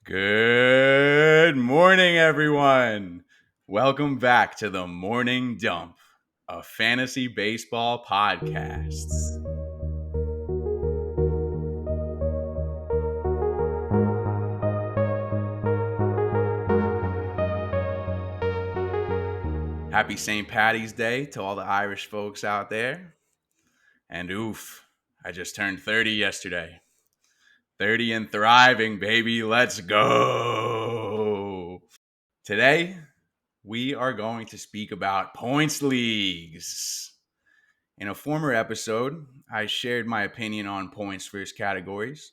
Good morning, everyone. Welcome back to the Morning Dump, a fantasy baseball podcast. Happy St. Patty's Day to all the Irish folks out there. And oof, I just turned 30 yesterday. 30 and thriving, baby. Let's go. Today, we are going to speak about points leagues. In a former episode, I shared my opinion on points versus categories,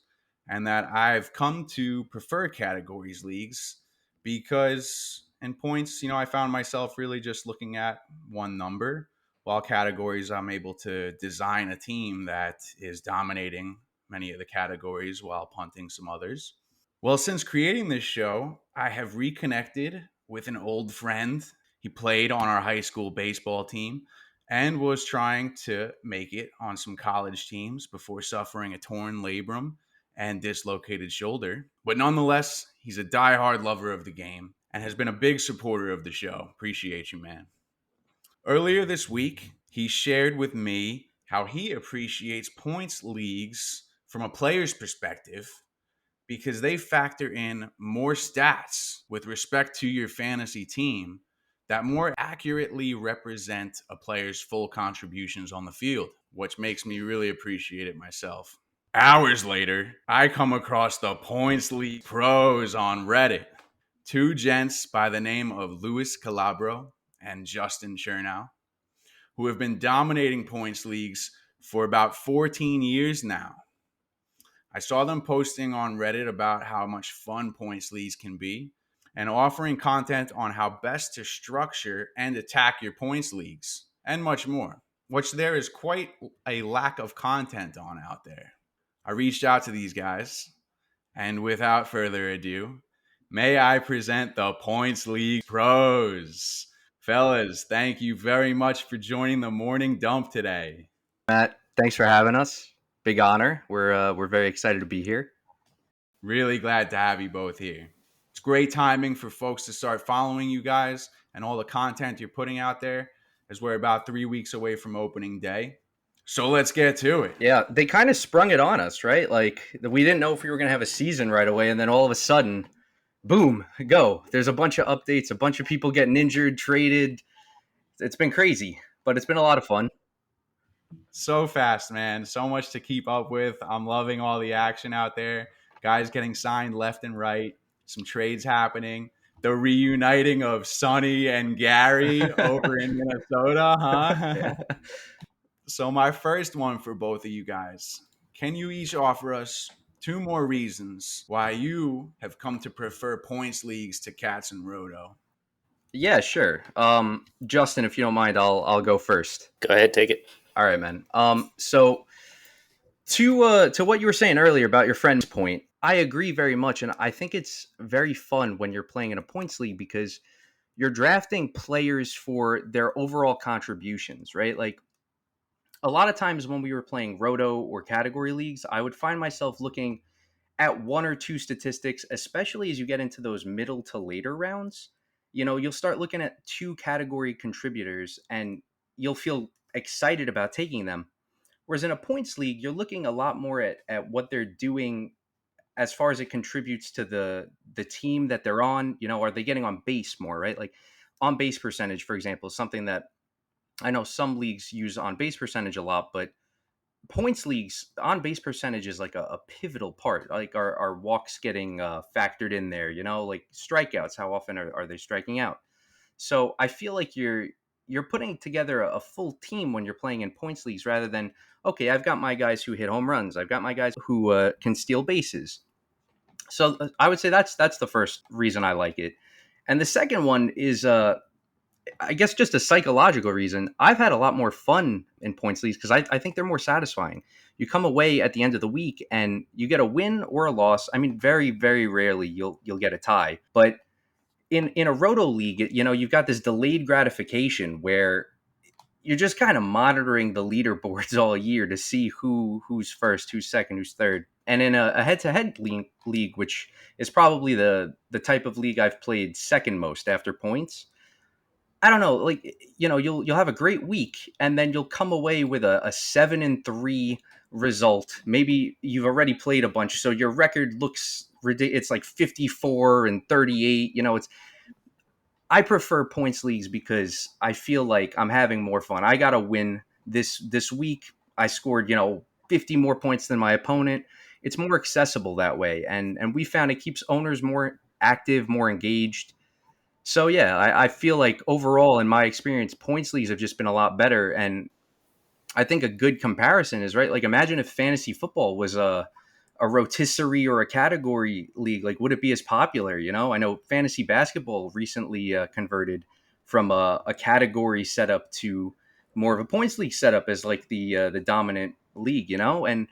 and that I've come to prefer categories leagues because in points, I found myself really just looking at one number, while categories, I'm able to design a team that is dominating many of the categories while punting some others. Well, since creating this show, I have reconnected with an old friend. He played on our high school baseball team and was trying to make it on some college teams before suffering a torn labrum and dislocated shoulder. But nonetheless, he's a diehard lover of the game and has been a big supporter of the show. Appreciate you, man. Earlier this week, he shared with me how he appreciates points leagues from a player's perspective because they factor in more stats with respect to your fantasy team that more accurately represent a player's full contributions on the field, which makes me really appreciate it myself. Hours later, I come across the Points League pros on Reddit. Two gents by the name of Louis Calabro and Justin Chernow, who have been dominating points leagues for about 14 years now. I saw them posting on Reddit about how much fun points leagues can be and offering content on how best to structure and attack your points leagues and much more, which there is quite a lack of content on out there. I reached out to these guys, and without further ado, may I present the Points League pros. Fellas, thank you very much for joining the morning dump today. Matt, thanks for having us. Big honor. We're very excited to be here. Really glad to have you both here. It's great timing for folks to start following you guys and all the content you're putting out there, as we're about 3 weeks away from opening day. So let's get to it. Yeah, they kind of sprung it on us, right? Like we didn't know if we were going to have a season right away, and then all of a sudden, boom, go. There's a bunch of updates, a bunch of people getting injured, traded. It's been crazy, but it's been a lot of fun. So fast, man. So much to keep up with. I'm loving all the action out there. Guys getting signed left and right. Some trades happening. The reuniting of Sonny and Gary over in Minnesota, huh? So my first one for both of you guys. Can you each offer us two more reasons why you have come to prefer points leagues to Cats and Roto? Yeah, sure. Justin, if you don't mind, I'll go first. Go ahead, take it. All right, man. So to what you were saying earlier about your friend's point, I agree very much, and I think it's very fun when you're playing in a points league because you're drafting players for their overall contributions, right? Like a lot of times when we were playing roto or category leagues, I would find myself looking at one or two statistics, especially as you get into those middle to later rounds. You'll start looking at two category contributors and you'll feel excited about taking them. Whereas in a points league, you're looking a lot more at what they're doing as far as it contributes to the team that they're on. Are they getting on base more, right? Like on base percentage, for example, is something that I know some leagues use on base percentage a lot, but points leagues on base percentage is like a pivotal part. Like our walks getting factored in there, like strikeouts, how often are they striking out? So I feel like you're putting together a full team when you're playing in points leagues rather than, okay, I've got my guys who hit home runs. I've got my guys who can steal bases. So I would say that's the first reason I like it. And the second one is, I guess, just a psychological reason. I've had a lot more fun in points leagues because I think they're more satisfying. You come away at the end of the week and you get a win or a loss. I mean, very, very rarely you'll get a tie. But in a roto league, you've got this delayed gratification where you're just kind of monitoring the leaderboards all year to see who's first, who's second, who's third. And in a head-to-head league, which is probably the type of league I've played second most after points, I don't know, like, you'll have a great week, and then you'll come away with a 7-3 result. Maybe you've already played a bunch, so your record looks ridiculous. It's like 54-38. It's I prefer points leagues because I feel like I'm having more fun. I got to win this week. I scored 50 more points than my opponent. It's more accessible that way, and we found it keeps owners more active, more engaged. So yeah, I feel like overall, in my experience, points leagues have just been a lot better. And I think a good comparison is, right. Like, imagine if fantasy football was a rotisserie or a category league. Like, would it be as popular? I know fantasy basketball recently converted from a category setup to more of a points league setup as like the dominant league. And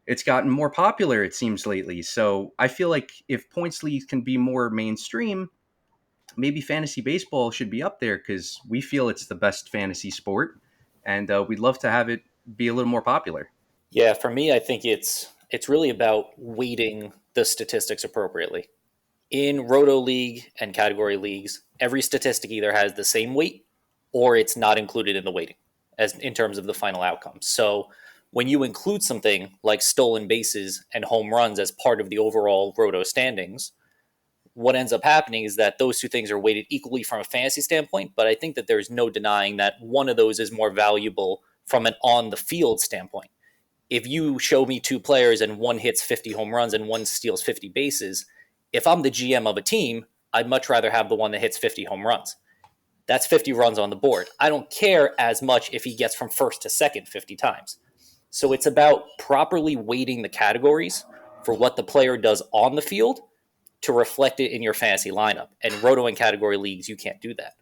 it's gotten more popular, it seems, lately. So I feel like if points leagues can be more mainstream, maybe fantasy baseball should be up there because we feel it's the best fantasy sport, and we'd love to have it be a little more popular. Yeah, for me, I think it's really about weighting the statistics appropriately. In Roto League and category leagues, every statistic either has the same weight or it's not included in the weighting as in terms of the final outcome. So when you include something like stolen bases and home runs as part of the overall Roto standings, what ends up happening is that those two things are weighted equally from a fantasy standpoint, but I think that there's no denying that one of those is more valuable from an on the field standpoint. If you show me two players and one hits 50 home runs and one steals 50 bases, if I'm the GM of a team, I'd much rather have the one that hits 50 home runs. That's 50 runs on the board. I don't care as much if he gets from first to second 50 times. So it's about properly weighting the categories for what the player does on the field to reflect it in your fantasy lineup. And Roto and category leagues, you can't do that.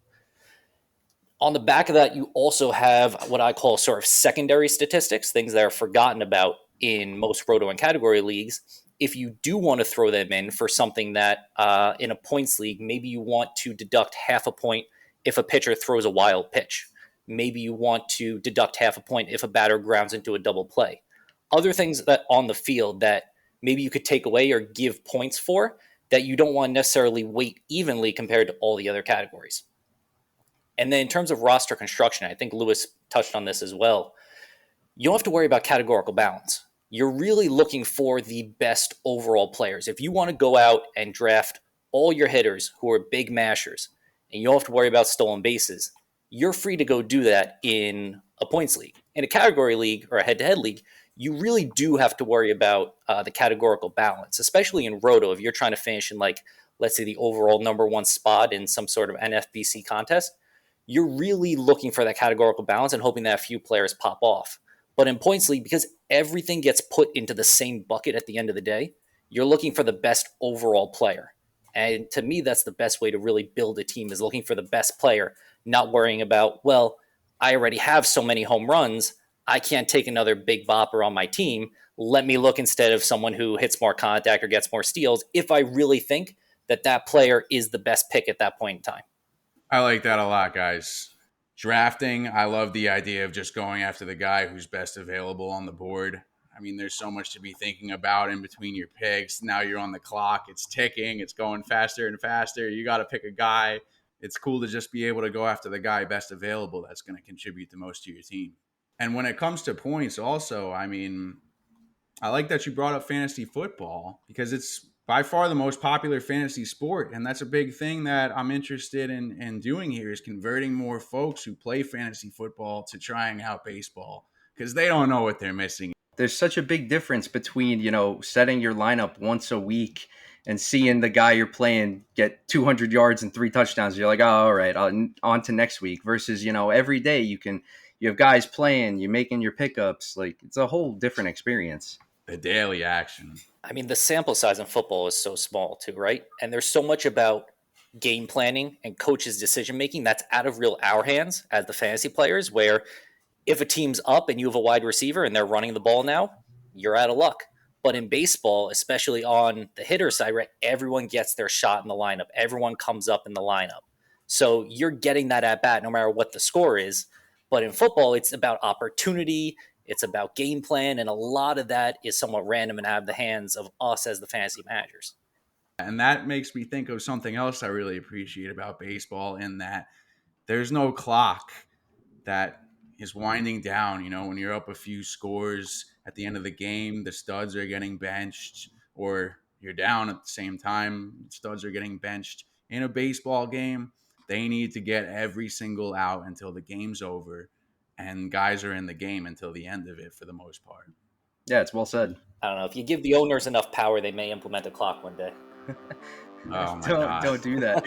On the back of that, you also have what I call sort of secondary statistics, things that are forgotten about in most Roto and category leagues. If you do want to throw them in for something that in a points league, maybe you want to deduct half a point if a pitcher throws a wild pitch. Maybe you want to deduct half a point if a batter grounds into a double play. Other things that on the field that maybe you could take away or give points for that you don't want to necessarily weight evenly compared to all the other categories. And then in terms of roster construction, I think Lewis touched on this as well. You don't have to worry about categorical balance. You're really looking for the best overall players. If you want to go out and draft all your hitters who are big mashers and you don't have to worry about stolen bases, you're free to go do that in a points league. In a category league or a head-to-head league, you really do have to worry about the categorical balance, especially in Roto. If you're trying to finish in, like, let's say the overall number one spot in some sort of NFBC contest, you're really looking for that categorical balance and hoping that a few players pop off. But in points league, because everything gets put into the same bucket at the end of the day, you're looking for the best overall player. And to me, that's the best way to really build a team, is looking for the best player, not worrying about, well, I already have so many home runs, I can't take another big bopper on my team. Let me look instead of someone who hits more contact or gets more steals if I really think that that player is the best pick at that point in time. I like that a lot, guys. Drafting, I love the idea of just going after the guy who's best available on the board. I mean, there's so much to be thinking about in between your picks. Now you're on the clock. It's ticking. It's going faster and faster. You got to pick a guy. It's cool to just be able to go after the guy best available that's going to contribute the most to your team. And when it comes to points, also, I mean, I like that you brought up fantasy football because it's by far the most popular fantasy sport. And that's a big thing that I'm interested in doing here, is converting more folks who play fantasy football to trying out baseball because they don't know what they're missing. There's such a big difference between, setting your lineup once a week and seeing the guy you're playing get 200 yards and 3 touchdowns. You're like, oh, all right, on to next week. Versus, every day you have guys playing, you're making your pickups. Like, it's a whole different experience. The daily action. I mean, the sample size in football is so small too, right? And there's so much about game planning and coaches' decision making that's out of real our hands as the fantasy players, where if a team's up and you have a wide receiver and they're running the ball now, you're out of luck. But in baseball, especially on the hitter side, right, everyone gets their shot in the lineup. Everyone comes up in the lineup. So you're getting that at bat no matter what the score is. But in football, it's about opportunity. It's about game plan, and a lot of that is somewhat random and out of the hands of us as the fantasy managers. And that makes me think of something else I really appreciate about baseball, in that there's no clock that is winding down. You know, when you're up a few scores at the end of the game, the studs are getting benched, or you're down at the same time, studs are getting benched. In a baseball game, they need to get every single out until the game's over, and guys are in the game until the end of it for the most part. Yeah, it's well said. I don't know. If you give the owners enough power, they may implement a clock one day. Oh my don't God. do that.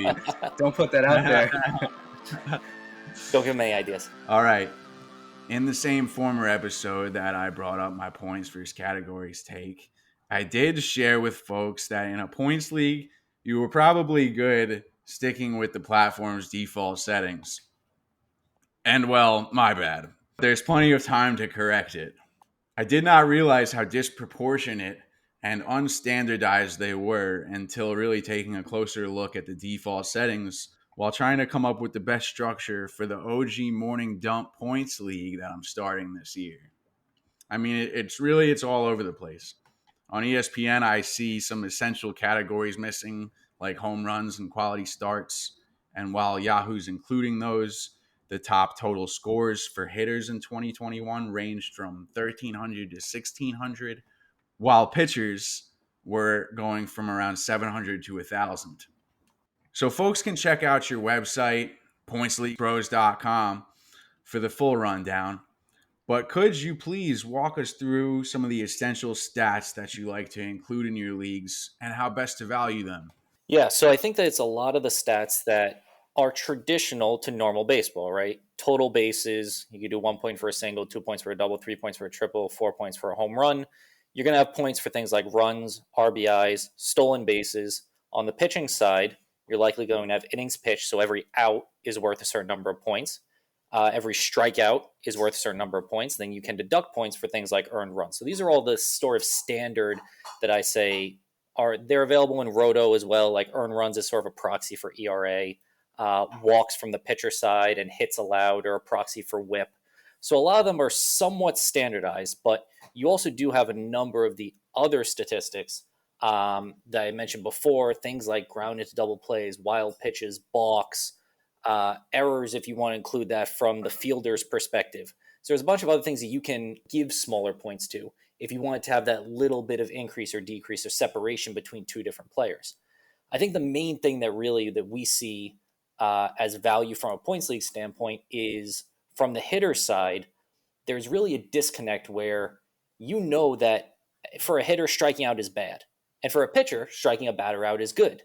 Don't put that out there. Don't give them any ideas. All right. In the same former episode that I brought up my points versus categories take, I did share with folks that in a points league, you were probably good sticking with the platform's default settings. And well, my bad. There's plenty of time to correct it. I did not realize how disproportionate and unstandardized they were until really taking a closer look at the default settings while trying to come up with the best structure for the OG Morning Dump Points League that I'm starting this year. I mean, it's all over the place. On ESPN, I see some essential categories missing, like home runs and quality starts. And while Yahoo's including those, the top total scores for hitters in 2021 ranged from 1,300 to 1,600, while pitchers were going from around 700 to 1,000. So folks can check out your website, pointsleaguepros.com, for the full rundown. But could you please walk us through some of the essential stats that you like to include in your leagues and how best to value them? Yeah, so I think that it's a lot of the stats that are traditional to normal baseball, right? Total bases, you could do 1 point for a single, 2 points for a double, 3 points for a triple, 4 points for a home run. You're going to have points for things like runs, RBIs, stolen bases. On the pitching side, you're likely going to have innings pitched, so every out is worth a certain number of points. Every strikeout is worth a certain number of points. Then you can deduct points for things like earned runs. So these are all the sort of standard that I say they're available in Roto as well. Like earned runs is sort of a proxy for ERA. Walks from the pitcher side and hits allowed are a proxy for WHIP. So a lot of them are somewhat standardized, but you also do have a number of the other statistics that I mentioned before, things like ground into double plays, wild pitches, balks, errors, if you want to include that from the fielder's perspective. So there's a bunch of other things that you can give smaller points to if you wanted to have that little bit of increase or decrease or separation between two different players. I think the main thing that we see as value from a points league standpoint is from the hitter side, there's really a disconnect where you know that for a hitter, striking out is bad. And for a pitcher, striking a batter out is good.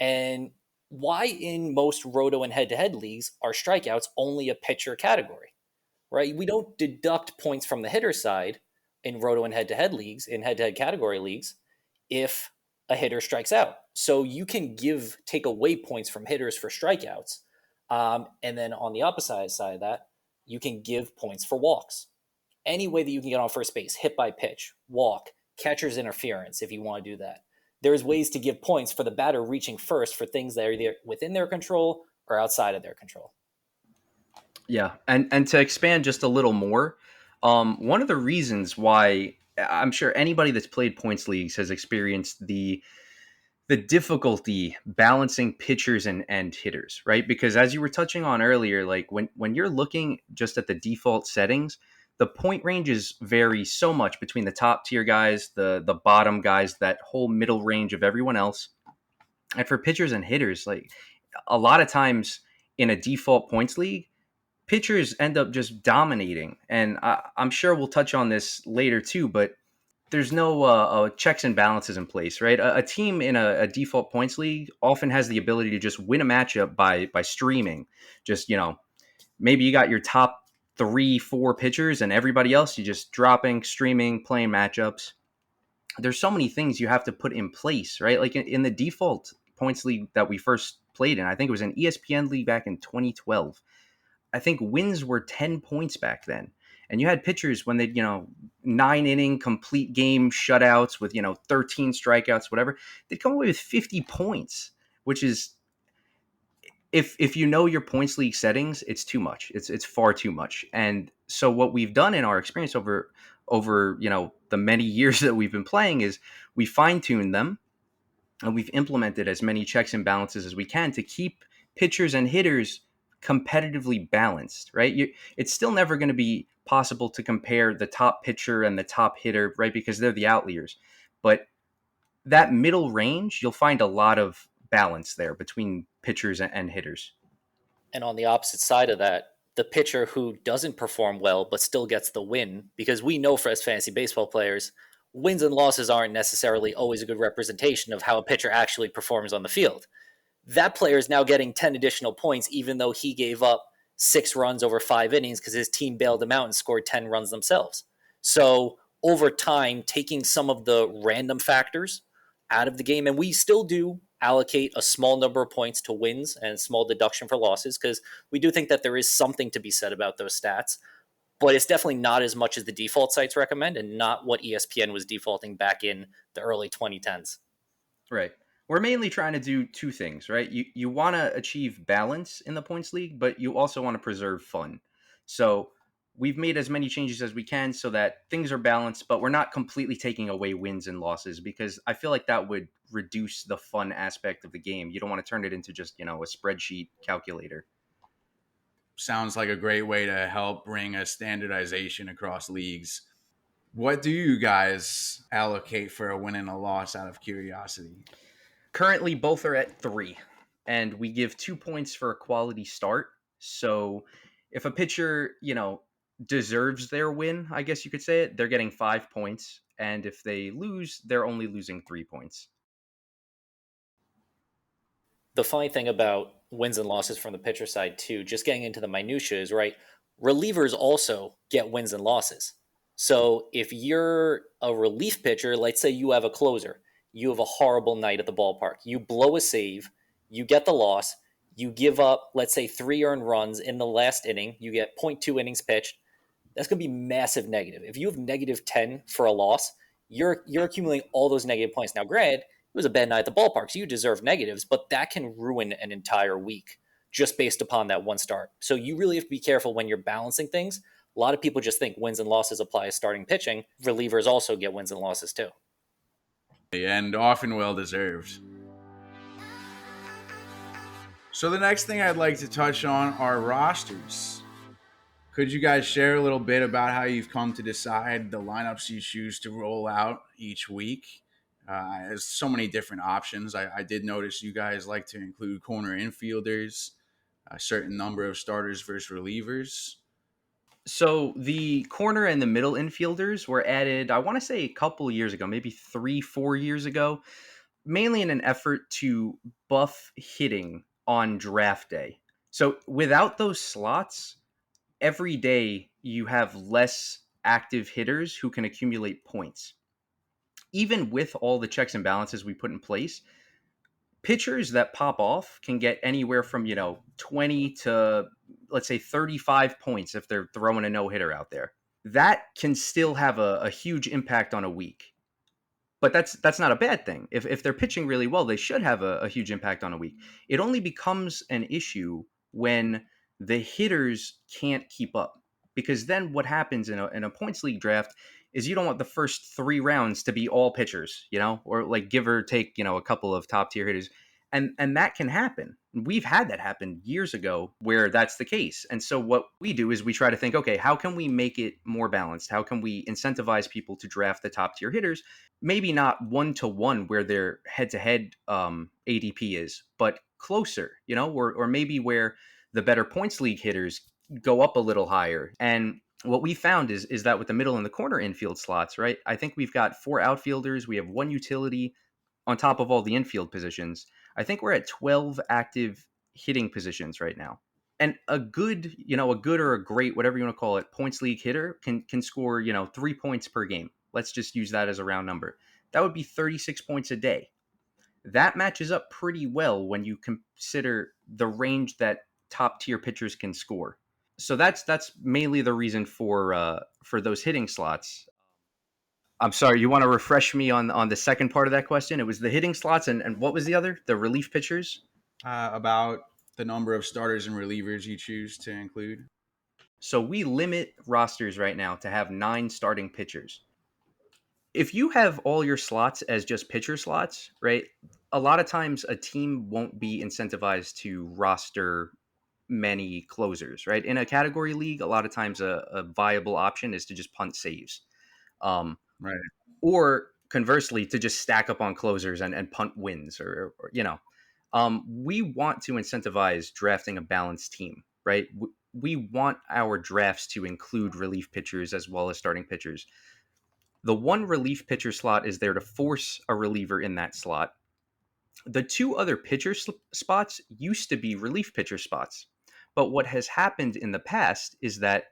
And why in most roto and head-to-head leagues are strikeouts only a pitcher category, right? We don't deduct points from the hitter side in roto and head-to-head leagues, in head-to-head category leagues, if a hitter strikes out. So you can take away points from hitters for strikeouts. And then on the opposite side of that, you can give points for walks. Any way that you can get on first base, hit by pitch, walk, catcher's interference, if you want to do that. There's ways to give points for the batter reaching first for things that are either within their control or outside of their control. Yeah, and to expand just a little more, one of the reasons why I'm sure anybody that's played points leagues has experienced the difficulty balancing pitchers and hitters, right? Because as you were touching on earlier, like when you're looking just at the default settings, the point ranges vary so much between the top tier guys, the bottom guys, that whole middle range of everyone else. And for pitchers and hitters, like a lot of times in a default points league, pitchers end up just dominating. And I'm sure we'll touch on this later too, but there's no checks and balances in place, right? A team in a default points league often has the ability to just win a matchup by streaming. Just, maybe you got your top 3-4 pitchers and everybody else you just dropping, streaming, playing matchups. There's so many things you have to put in place, right? Like in the default points league that we first played in, I think it was an ESPN league back in 2012. I think wins were 10 points back then. And you had pitchers when they'd, 9-inning complete game shutouts with, 13 strikeouts, whatever, they'd come away with 50 points, which is, if you know your points league settings, it's too much. It's far too much. And So what we've done in our experience over the many years that we've been playing is we fine-tuned them, and we've implemented as many checks and balances as we can to keep pitchers and hitters competitively balanced, right? It's still never going to be possible to compare the top pitcher and the top hitter, right? Because they're the outliers. But that middle range, you'll find a lot of balance there between pitchers and hitters. And on the opposite side of that, the pitcher who doesn't perform well but still gets the win, because we know for as fantasy baseball players, wins and losses aren't necessarily always a good representation of how a pitcher actually performs on the field. That player is now getting 10 additional points, even though he gave up 6 runs over 5 innings because his team bailed him out and scored 10 runs themselves. So over time, taking some of the random factors out of the game, and we still do allocate a small number of points to wins and small deduction for losses, because we do think that there is something to be said about those stats, but it's definitely not as much as the default sites recommend and not what ESPN was defaulting back in the early 2010s. Right. We're mainly trying to do two things, right? You want to achieve balance in the points league, but you also want to preserve fun. So we've made as many changes as we can so that things are balanced, but we're not completely taking away wins and losses, because I feel like that would reduce the fun aspect of the game. You don't want to turn it into just, a spreadsheet calculator. Sounds like a great way to help bring a standardization across leagues. What do you guys allocate for a win and a loss, out of curiosity? Currently, both are at 3, and we give 2 points for a quality start. So if a pitcher, deserves their win, I guess you could say it, they're getting 5 points. And if they lose, they're only losing 3 points. The funny thing about wins and losses from the pitcher side too, just getting into the minutiae, is right. Relievers also get wins and losses. So if you're a relief pitcher, let's say you have a closer, you have a horrible night at the ballpark, you blow a save, you get the loss, you give up, let's say 3 earned runs in the last inning, you get zero point 0.2 innings pitched. That's going to be massive negative. If you have negative 10 for a loss, you're accumulating all those negative points. Now, granted, it was a bad night at the ballpark, so you deserve negatives, but that can ruin an entire week just based upon that one start. So you really have to be careful when you're balancing things. A lot of people just think wins and losses apply as starting pitching. Relievers also get wins and losses too. And often well deserved. So the next thing I'd like to touch on are rosters. Could you guys share a little bit about how you've come to decide the lineups you choose to roll out each week? There's so many different options. I did notice you guys like to include corner infielders, a certain number of starters versus relievers. So the corner and the middle infielders were added, I want to say a couple years ago, maybe 3-4 years ago, mainly in an effort to buff hitting on draft day. So without those slots, every day you have less active hitters who can accumulate points. Even with all the checks and balances we put in place, pitchers that pop off can get anywhere from 20 to, let's say, 35 points if they're throwing a no-hitter out there. That can still have a huge impact on a week. But that's not a bad thing. If they're pitching really well, they should have a huge impact on a week. It only becomes an issue when the hitters can't keep up, because then what happens in a points league draft is you don't want the first 3 rounds to be all pitchers, or like give or take, a couple of top tier hitters. And that can happen. We've had that happen years ago where that's the case. And so what we do is we try to think, okay, how can we make it more balanced? How can we incentivize people to draft the top tier hitters? Maybe not 1-to-1 where their head-to-head ADP is, but closer, or maybe where the better points league hitters go up a little higher. And what we found is that with the middle and the corner infield slots, right? I think we've got 4 outfielders. We have 1 utility on top of all the infield positions. I think we're at 12 active hitting positions right now. And a good or a great, whatever you want to call it, points league hitter can score, 3 points per game. Let's just use that as a round number. That would be 36 points a day. That matches up pretty well when you consider the range that top tier pitchers can score. So that's mainly the reason for those hitting slots. I'm sorry, you want to refresh me on the second part of that question? It was the hitting slots, and what was the other? The relief pitchers? About the number of starters and relievers you choose to include. So we limit rosters right now to have 9 starting pitchers. If you have all your slots as just pitcher slots, right? A lot of times a team won't be incentivized to roster many closers, right? In a category league, a lot of times a viable option is to just punt saves. Um, Right. or conversely, to just stack up on closers and punt wins, we want to incentivize drafting a balanced team, right? We want our drafts to include relief pitchers as well as starting pitchers. The one relief pitcher slot is there to force a reliever in that slot. The 2 other pitcher spots used to be relief pitcher spots. But what has happened in the past is that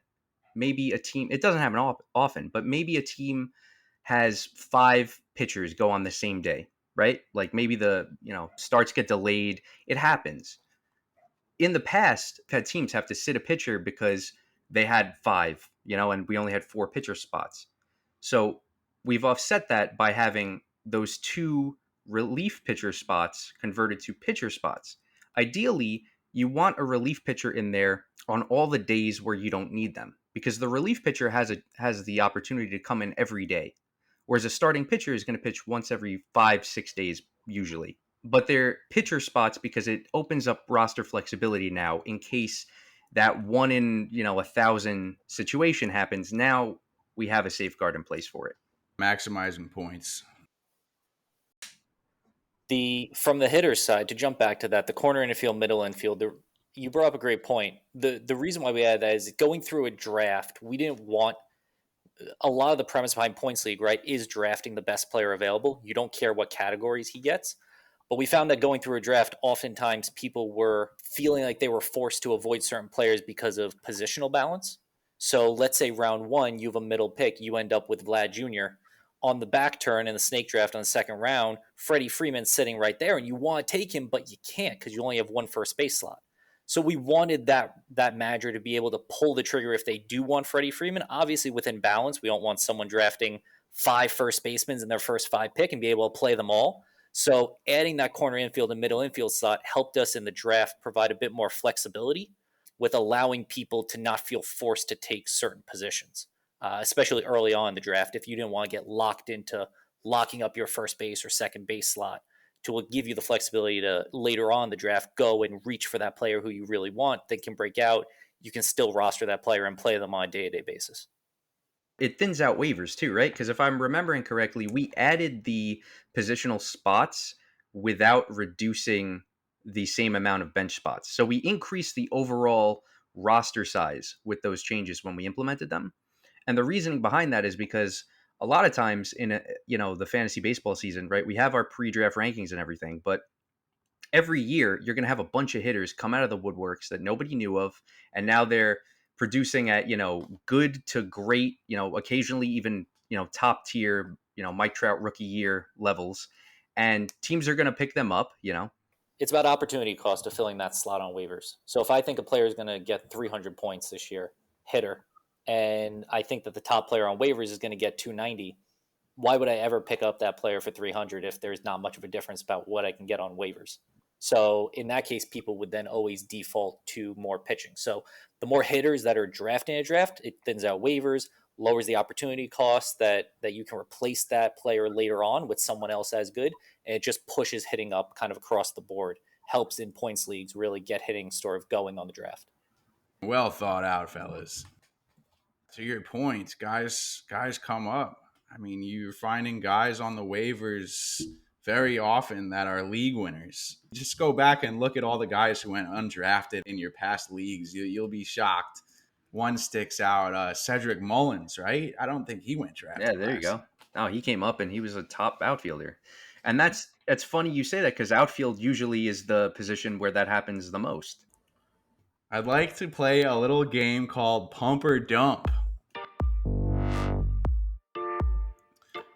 maybe a team, it doesn't happen often, but maybe a team has 5 pitchers go on the same day, right? Like maybe starts get delayed. It happens. In the past, I've had teams have to sit a pitcher because they had 5, and we only had 4 pitcher spots. So we've offset that by having those 2 relief pitcher spots converted to pitcher spots. Ideally, you want a relief pitcher in there on all the days where you don't need them, because the relief pitcher has the opportunity to come in every day, whereas a starting pitcher is going to pitch once every 5-6 days usually. But they're pitcher spots because it opens up roster flexibility now in case that 1 in 1,000 situation happens. Now we have a safeguard in place for it. Maximizing points. From the hitter's side, to jump back to that, the corner infield, middle infield, you brought up a great point. The reason why we added that is going through a draft, we didn't want a lot of the premise behind Points League, right, is drafting the best player available. You don't care what categories he gets. But we found that going through a draft, oftentimes people were feeling like they were forced to avoid certain players because of positional balance. So let's say round 1, you have a middle pick, you end up with Vlad Jr. On the back turn in the snake draft on the second round, Freddie Freeman's sitting right there, and you want to take him, but you can't because you only have 1 first base slot. So we wanted that manager to be able to pull the trigger if they do want Freddie Freeman. Obviously, within balance, we don't want someone drafting 5 first basemen in their first 5 pick and be able to play them all. So adding that corner infield and middle infield slot helped us in the draft provide a bit more flexibility with allowing people to not feel forced to take certain positions, especially early on in the draft. If you didn't want to get locked into locking up your first base or second base slot, to give you the flexibility to later on in the draft go and reach for that player who you really want that can break out. You can still roster that player and play them on a day-to-day basis. It thins out waivers too, right? Because if I'm remembering correctly, we added the positional spots without reducing the same amount of bench spots. So we increased the overall roster size with those changes when we implemented them. And the reasoning behind that is because a lot of times in the fantasy baseball season, right, we have our pre-draft rankings and everything, but every year you're going to have a bunch of hitters come out of the woodworks that nobody knew of, and now they're producing at good to great, occasionally even top tier, Mike Trout rookie year levels, and teams are going to pick them up. It's about opportunity cost of filling that slot on waivers. So if I think a player is going to get 300 points this year, hitter, and I think that the top player on waivers is going to get 290, why would I ever pick up that player for 300 if there's not much of a difference about what I can get on waivers? So in that case, people would then always default to more pitching. So the more hitters that are drafting a draft, it thins out waivers, lowers the opportunity cost that you can replace that player later on with someone else as good. And it just pushes hitting up kind of across the board, helps in points leagues really get hitting sort of going on the draft. Well thought out, fellas. To your point, guys come up. I mean, you're finding guys on the waivers very often that are league winners. Just go back and look at all the guys who went undrafted in your past leagues. You'll be shocked. One sticks out, Cedric Mullins, right? I don't think he went drafted. Yeah, there you go. No, he came up and he was a top outfielder. And that's funny you say that, because outfield usually is the position where that happens the most. I'd like to play a little game called Pump or Dump.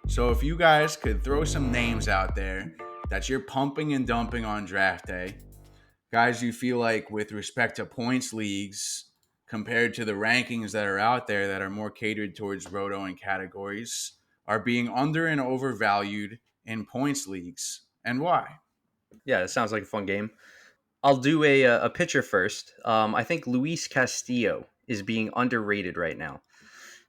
So if you guys could throw some names out there that you're pumping and dumping on draft day, guys you feel like with respect to points leagues compared to the rankings that are out there that are more catered towards roto and categories, are being under and overvalued in points leagues, and why? Yeah, it sounds like a fun game. I'll do a pitcher first. I think Luis Castillo is being underrated right now.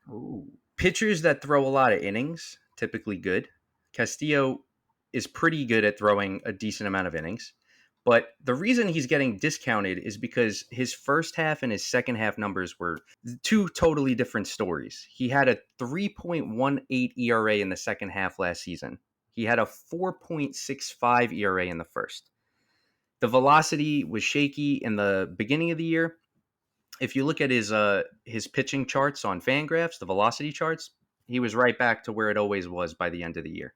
Ooh. Pitchers that throw a lot of innings, typically good. Castillo is pretty good at throwing a decent amount of innings. But the reason he's getting discounted is because his first half and his second half numbers were two totally different stories. He had a 3.18 ERA in the second half last season. He had a 4.65 ERA in the first. The velocity was shaky in the beginning of the year. If you look at his pitching charts on Fangraphs, the velocity charts, he was right back to where it always was by the end of the year.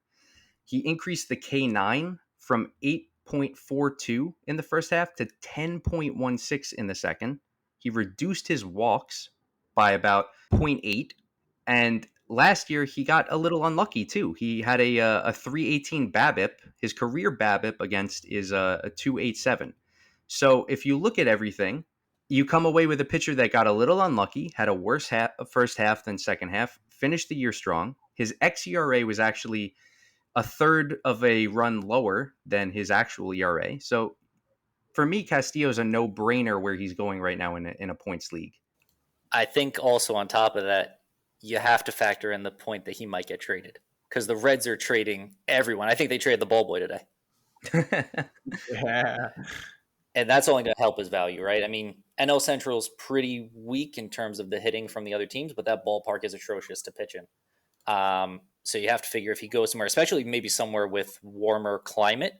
He increased the K9 from 8.42 in the first half to 10.16 in the second. He reduced his walks by about zero point 0.8. And last year, he got a little unlucky too. He had a 318 BABIP. His career BABIP against is a 287. So if you look at everything, you come away with a pitcher that got a little unlucky, had a worse first half than second half, finished the year strong. His xERA was actually a third of a run lower than his actual ERA. So for me, Castillo's a no-brainer where he's going right now in a points league. I think also on top of that, you have to factor in the point that he might get traded because the Reds are trading everyone. I think they traded the ball boy today. Yeah. And that's only going to help his value, right? I mean, NL Central's pretty weak in terms of the hitting from the other teams, but that ballpark is atrocious to pitch in. So you have to figure if he goes somewhere, especially maybe somewhere with warmer climate,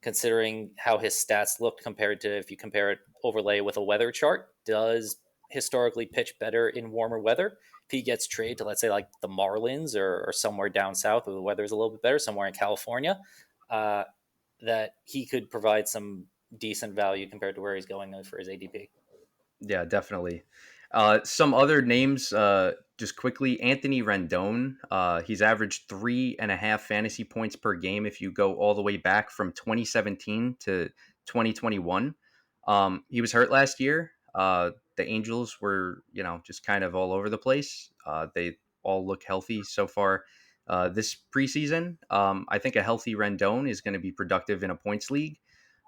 considering how his stats look compared to if you compare it overlay with a weather chart, does historically pitch better in warmer weather. If he gets traded to, let's say, like the Marlins or somewhere down south where the weather is a little bit better, somewhere in California, that he could provide some decent value compared to where he's going for his ADP. Yeah, definitely. Some other names, just quickly. Anthony Rendon. He's averaged 3.5 fantasy points per game if you go all the way back from 2017 to 2021. He was hurt last year. The Angels were, just kind of all over the place. They all look healthy so far this preseason. I think a healthy Rendon is going to be productive in a points league.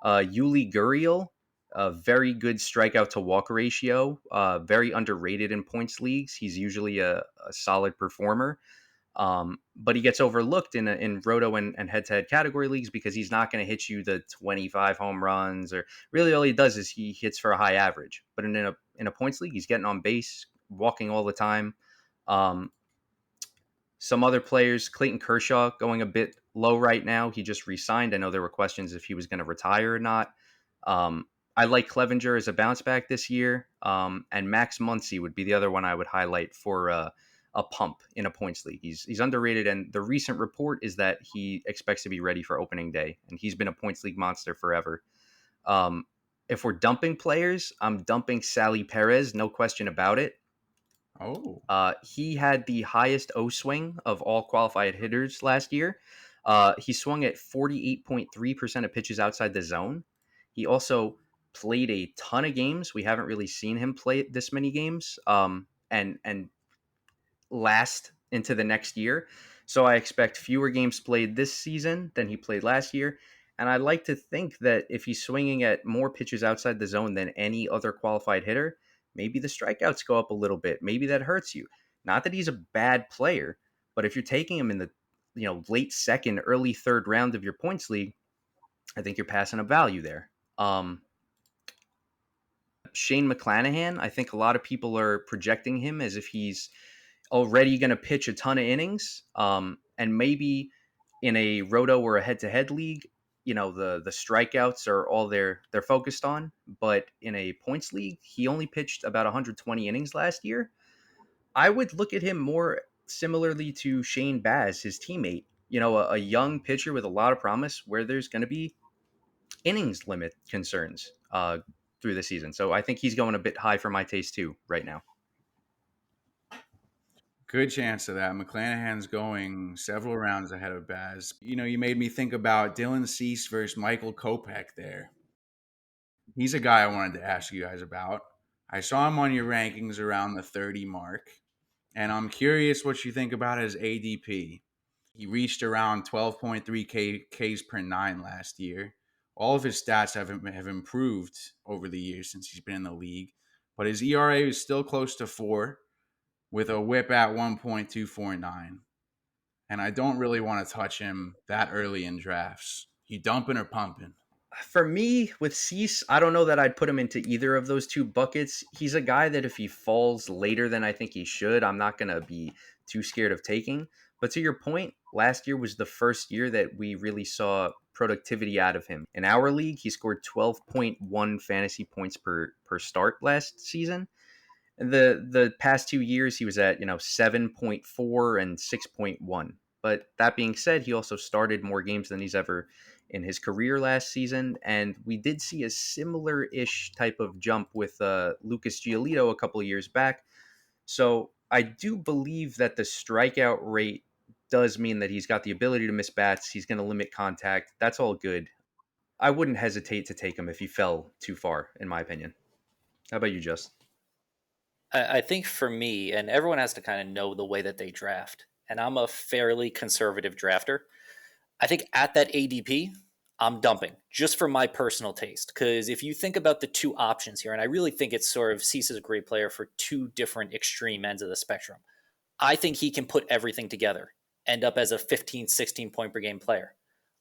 Yuli Guriel, a very good strikeout to walk ratio, very underrated in points leagues. He's usually a solid performer, but he gets overlooked in roto and head-to-head category leagues because he's not going to hit you the 25 home runs, or really all he does is he hits for a high average. But in a points league, he's getting on base, walking all the time. Some other players, Clayton Kershaw, going a bit low right now. He just re-signed. I know there were questions if he was going to retire or not. I like Clevenger as a bounce back this year. And Max Muncy would be the other one I would highlight for a pump in a points league. He's underrated, and the recent report is that he expects to be ready for opening day, and he's been a points league monster forever. If we're dumping players, I'm dumping Sally Perez, no question about it. Oh. He had the highest O swing of all qualified hitters last year. He swung at 48.3% of pitches outside the zone. He also played a ton of games. We haven't really seen him play this many games and last into the next year. So I expect fewer games played this season than he played last year. And I like to think that if he's swinging at more pitches outside the zone than any other qualified hitter, maybe the strikeouts go up a little bit. Maybe that hurts you. Not that he's a bad player, but if you're taking him in the late second, early third round of your points league, I think you're passing a value there. Shane McClanahan, I think a lot of people are projecting him as if he's already going to pitch a ton of innings. And maybe in a roto or a head-to-head league, the strikeouts are all they're focused on. But in a points league, he only pitched about 120 innings last year. I would look at him more similarly to Shane Baz, his teammate. A young pitcher with a lot of promise where there's going to be innings limit concerns through the season. So I think he's going a bit high for my taste too right now. Good chance of that. McClanahan's going several rounds ahead of Baz. You made me think about Dylan Cease versus Michael Kopech there. He's a guy I wanted to ask you guys about. I saw him on your rankings around the 30 mark, and I'm curious what you think about his ADP. He reached around 12.3 Ks per 9 last year. All of his stats have improved over the years since he's been in the league. but his ERA is still close to 4 with a whip at 1.249. And I don't really want to touch him that early in drafts. He dumping or pumping? For me, with Cease, I don't know that I'd put him into either of those two buckets. He's a guy that if he falls later than I think he should, I'm not going to be too scared of taking. But to your point, last year was the first year that we really saw productivity out of him. In our league, he scored 12.1 fantasy points per start last season. And the past 2 years, he was at 7.4 and 6.1. But that being said, he also started more games than he's ever in his career last season, and we did see a similar-ish type of jump with Lucas Giolito a couple of years back. So I do believe that the strikeout rate does mean that he's got the ability to miss bats. He's going to limit contact. That's all good. I wouldn't hesitate to take him if he fell too far, in my opinion. How about you, Just? I think for me, and everyone has to kind of know the way that they draft, and I'm a fairly conservative drafter. I think at that ADP, I'm dumping just for my personal taste. Because if you think about the two options here, and I really think it's sort of Cease is a great player for two different extreme ends of the spectrum. I think he can put everything together, end up as a 15, 16 point per game player.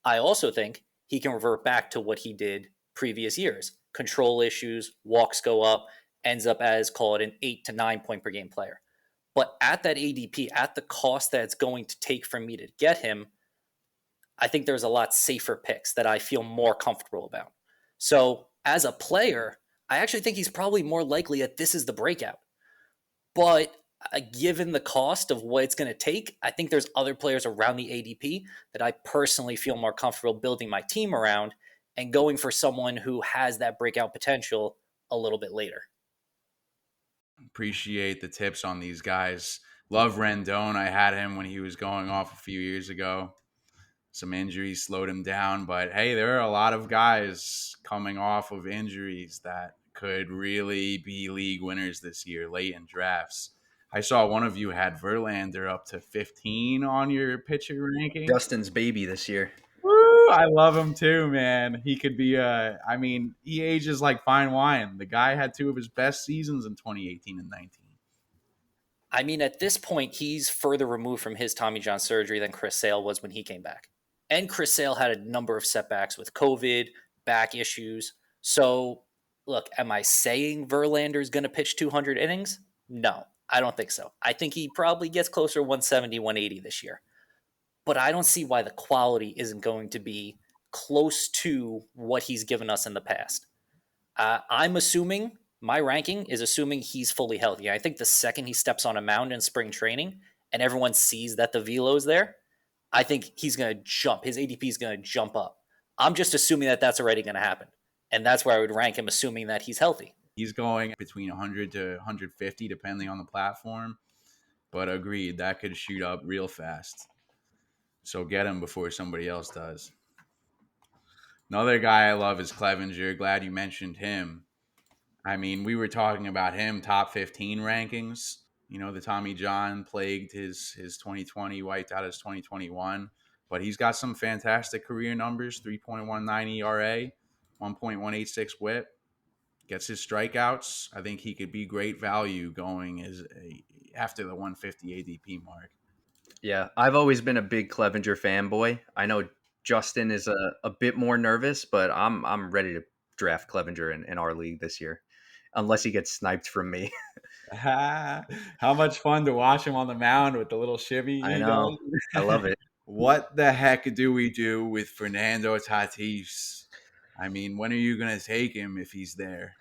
I also think he can revert back to what he did previous years. Control issues, walks go up, ends up as, call it, an 8 to 9 point per game player. But at that ADP, at the cost that it's going to take for me to get him, I think there's a lot safer picks that I feel more comfortable about. So as a player, I actually think he's probably more likely that this is the breakout. But given the cost of what it's going to take, I think there's other players around the ADP that I personally feel more comfortable building my team around and going for someone who has that breakout potential a little bit later. Appreciate the tips on these guys. Love Rendon. I had him when he was going off a few years ago. Some injuries slowed him down, but hey, there are a lot of guys coming off of injuries that could really be league winners this year late in drafts. I saw one of you had Verlander up to 15 on your pitcher ranking. Justin's baby this year. Woo, I love him too, man. He could be he ages like fine wine. The guy had two of his best seasons in 2018 and 19. I mean, at this point, he's further removed from his Tommy John surgery than Chris Sale was when he came back. And Chris Sale had a number of setbacks with COVID, back issues. So, look, am I saying Verlander's going to pitch 200 innings? No, I don't think so. I think he probably gets closer to 170, 180 this year. But I don't see why the quality isn't going to be close to what he's given us in the past. I'm assuming, my ranking is assuming he's fully healthy. I think the second he steps on a mound in spring training and everyone sees that the velo's there, I think he's going to jump. His ADP is going to jump up. I'm just assuming that that's already going to happen. And that's where I would rank him, assuming that he's healthy. He's going between 100 to 150, depending on the platform. But agreed, that could shoot up real fast. So get him before somebody else does. Another guy I love is Clevenger. Glad you mentioned him. I mean, we were talking about him, top 15 rankings. You know, the Tommy John plagued his 2020, wiped out his 2021. But he's got some fantastic career numbers, 3.19 ERA, 1.186 whip. Gets his strikeouts. I think he could be great value going after the 150 ADP mark. Yeah, I've always been a big Clevenger fanboy. I know Justin is a bit more nervous, but I'm ready to draft Clevenger in our league this year, unless he gets sniped from me. How much fun to watch him on the mound with the little shimmy. I know. I love it. What the heck do we do with Fernando Tatis? I mean, when are you going to take him if he's there?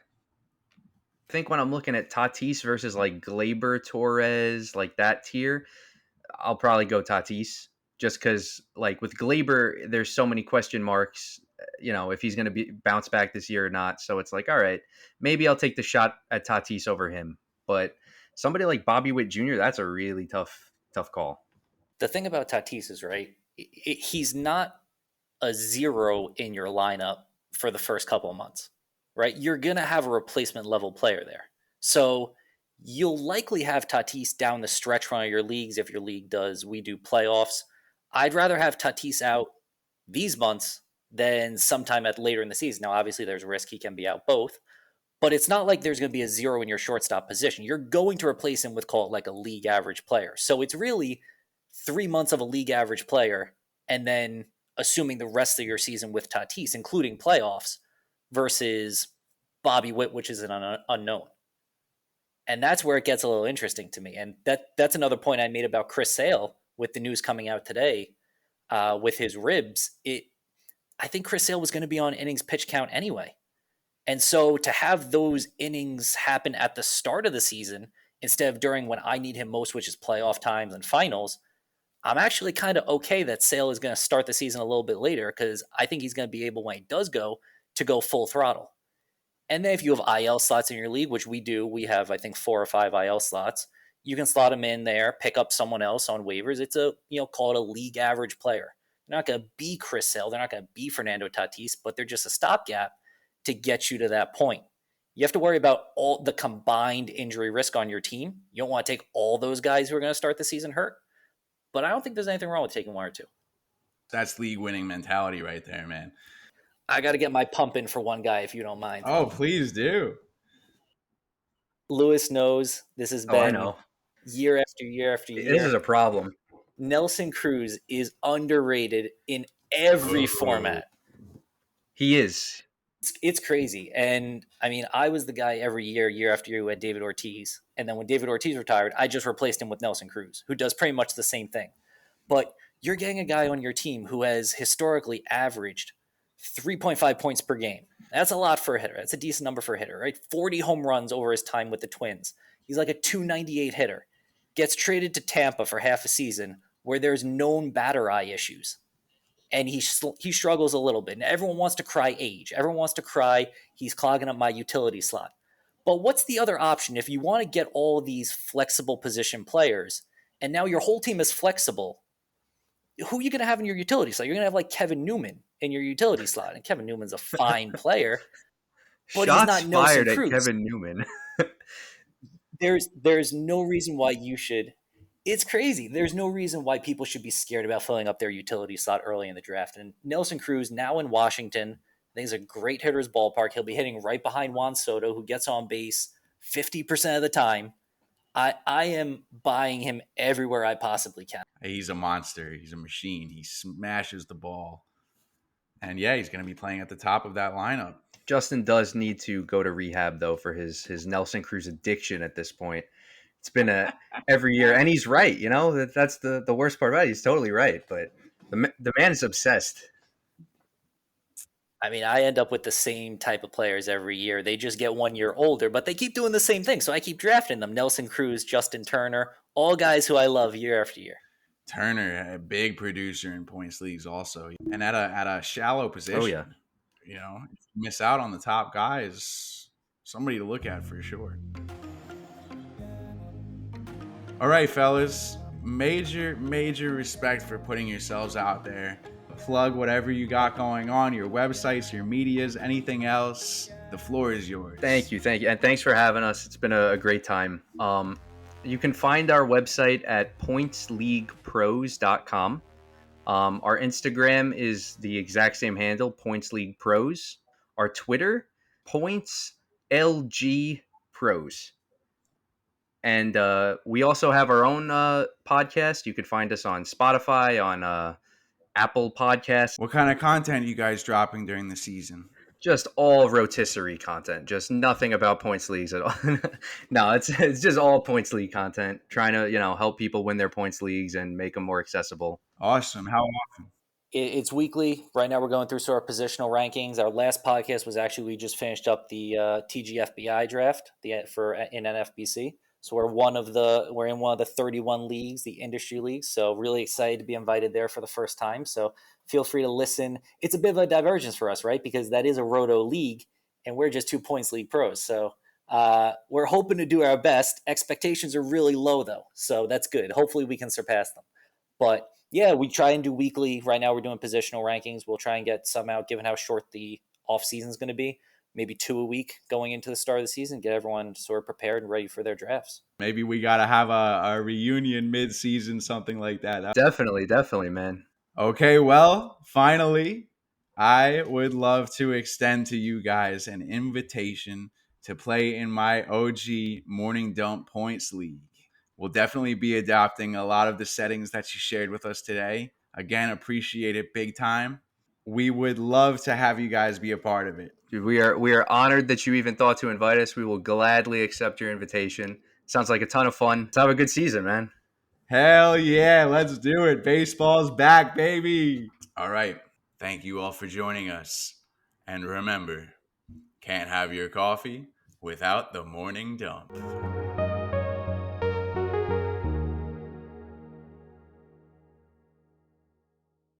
I think when I'm looking at Tatis versus like Glaber, Torres, like that tier, I'll probably go Tatis just because, like with Glaber, there's so many question marks. If he's going to be bounce back this year or not. So it's like, all right, maybe I'll take the shot at Tatis over him. But somebody like Bobby Witt Jr., that's a really tough call. The thing about Tatis is, right, he's not a zero in your lineup for the first couple of months, right? You're going to have a replacement level player there. So you'll likely have Tatis down the stretch run of your leagues if your league does. We do playoffs. I'd rather have Tatis out these months than sometime later in the season. Now, obviously, there's risk he can be out both, But it's not like there's going to be a zero in your shortstop position. You're going to replace him with, call it like a league average player. So it's really 3 months of a league average player, and then assuming the rest of your season with Tatis, including playoffs, versus Bobby Witt, which is an unknown. And that's where it gets a little interesting to me. And that's another point I made about Chris Sale with the news coming out today with his ribs. I think Chris Sale was going to be on innings pitch count anyway. And so to have those innings happen at the start of the season instead of during when I need him most, which is playoff times and finals, I'm actually kind of okay that Sale is going to start the season a little bit later because I think he's going to be able, when he does go, to go full throttle. And then if you have IL slots in your league, which we do, we have, I think, 4 or 5 IL slots, you can slot him in there, pick up someone else on waivers. It's call it a league average player. They're not going to be Chris Sale. They're not going to be Fernando Tatis, but they're just a stopgap to get you to that point. You have to worry about all the combined injury risk on your team. You don't want to take all those guys who are going to start the season hurt, but I don't think there's anything wrong with taking 1 or 2. That's league winning mentality right there, man. I got to get my pump in for one guy, if you don't mind. Oh, please do. Lewis knows this has been year after year after year. This is a problem. Nelson Cruz is underrated in every format. He is. It's crazy. And I mean, I was the guy every year after year, who had David Ortiz. And then when David Ortiz retired, I just replaced him with Nelson Cruz, who does pretty much the same thing. But you're getting a guy on your team who has historically averaged 3.5 points per game. That's a lot for a hitter. That's a decent number for a hitter, right? 40 home runs over his time with the Twins. He's like a 298 hitter. Gets traded to Tampa for half a season where there's known batter eye issues. And he struggles a little bit. And everyone wants to cry age. Everyone wants to cry he's clogging up my utility slot. But what's the other option if you want to get all of these flexible position players and now your whole team is flexible? Who are you going to have in your utility slot? You're going to have like Kevin Newman in your utility slot. And Kevin Newman's a fine player. But Shots he's not fired Nelson Cruz. at Kevin Newman. There's no reason why you should. It's crazy. There's no reason why people should be scared about filling up their utility slot early in the draft. And Nelson Cruz, now in Washington, I think is a great hitter's ballpark. He'll be hitting right behind Juan Soto, who gets on base 50% of the time. I am buying him everywhere I possibly can. He's a monster. He's a machine. He smashes the ball. And yeah, he's going to be playing at the top of that lineup. Justin does need to go to rehab, though, for his Nelson Cruz addiction at this point. It's been every year, and he's right. That's the worst part about it. He's totally right, but the man is obsessed. I mean, I end up with the same type of players every year. They just get 1 year older, but they keep doing the same thing, so I keep drafting them. Nelson Cruz, Justin Turner, all guys who I love year after year. Turner, a big producer in points leagues also, and at a shallow position. Oh yeah. If you miss out on the top guys, somebody to look at for sure. All right, fellas, major respect for putting yourselves out there. Plug whatever you got going on, your websites, your medias, anything else. The floor is yours. Thank you. And thanks for having us. It's been a great time. You can find our website at pointsleaguepros.com. Our Instagram is the exact same handle, Points League Pros. Our Twitter, PointsLGPros. And we also have our own podcast. You can find us on Spotify, on Apple Podcasts. What kind of content are you guys dropping during the season? Just all rotisserie content. Just nothing about points leagues at all. No, it's just all points league content. Trying to help people win their points leagues and make them more accessible. Awesome. How often? It's weekly. Right now we're going through our positional rankings. Our last podcast was actually, we just finished up the TGFBI draft in NFBC. So we're in one of the 31 leagues, the industry leagues. So really excited to be invited there for the first time. So feel free to listen. It's a bit of a divergence for us, right? Because that is a roto league and we're just 2 points league pros. So we're hoping to do our best. Expectations are really low though. So that's good. Hopefully we can surpass them. But yeah, we try and do weekly. Right now we're doing positional rankings. We'll try and get some out given how short the off season is going to be. Maybe 2 a week going into the start of the season, get everyone sort of prepared and ready for their drafts. Maybe we got to have a reunion mid-season, something like that. Definitely, man. Okay, well, finally, I would love to extend to you guys an invitation to play in my OG Morning Dump Points League. We'll definitely be adopting a lot of the settings that you shared with us today. Again, appreciate it big time. We would love to have you guys be a part of it. Dude, we are honored that you even thought to invite us. We will gladly accept your invitation. Sounds like a ton of fun. Let's have a good season, man. Hell yeah, let's do it. Baseball's back, baby. All right. Thank you all for joining us. And remember, can't have your coffee without the morning dump.